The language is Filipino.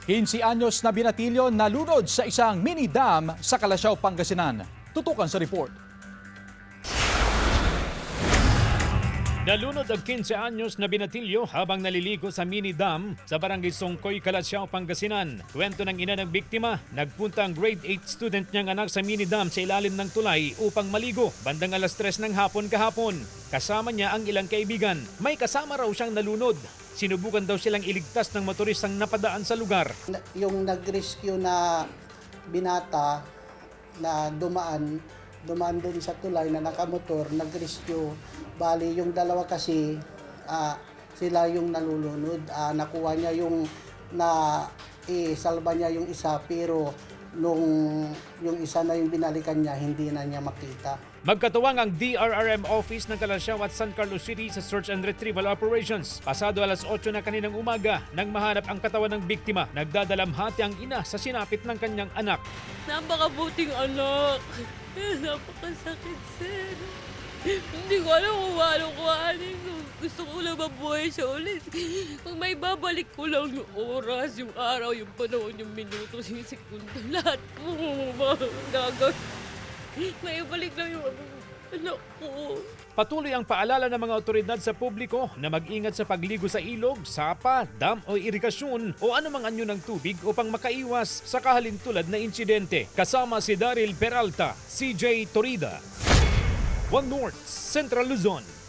15 anyos na binatilyo nalunod sa isang mini dam sa Calasiao, Pangasinan. Tutukan sa report. Nalunod ang 15 anyos na binatilyo habang naliligo sa mini dam sa barangay Songkoy, Calasiao, Pangasinan. Kwento ng ina ng biktima, nagpunta ang grade 8 student niyang anak sa mini dam sa ilalim ng tulay upang maligo bandang alas 3 ng hapon kahapon. Kasama niya ang ilang kaibigan. May kasama raw siyang nalunod. Sinubukan daw silang iligtas ng motoristang napadaan sa lugar. Yung nag-rescue na binata na dumaan doon sa tulay na nakamotor, nag-rescue. Bali, yung dalawa kasi, sila yung nalulunod. Nakuha niya yung, salba niya yung isa, pero yung isa na yung binalikan niya, hindi na niya makita. Magkatuwang ang DRRM office ng Calasiao at San Carlos City sa search and retrieval operations. Pasado alas 8 na kaninang umaga nang mahanap ang katawan ng biktima, nagdadalamhati ang ina sa sinapit ng kanyang anak. Napakabuting anak. Napakasakit, sir. Hindi ko alam kung paano kuhanin ko. Gusto ko lang mabuhay siya ulit. Kung may babalik ko lang yung oras, yung araw, yung panahon, yung minuto, yung segundo, lahat po gagawin. May balik lang yung anak ko. Patuloy ang paalala ng mga otoridad sa publiko na mag-ingat sa pagligo sa ilog, sapa, dam o irigasyon o anumang anyo ng tubig upang makaiwas sa kahalintulad na insidente. Kasama si Daryl Peralta, CJ Torida, One North, Central Luzon.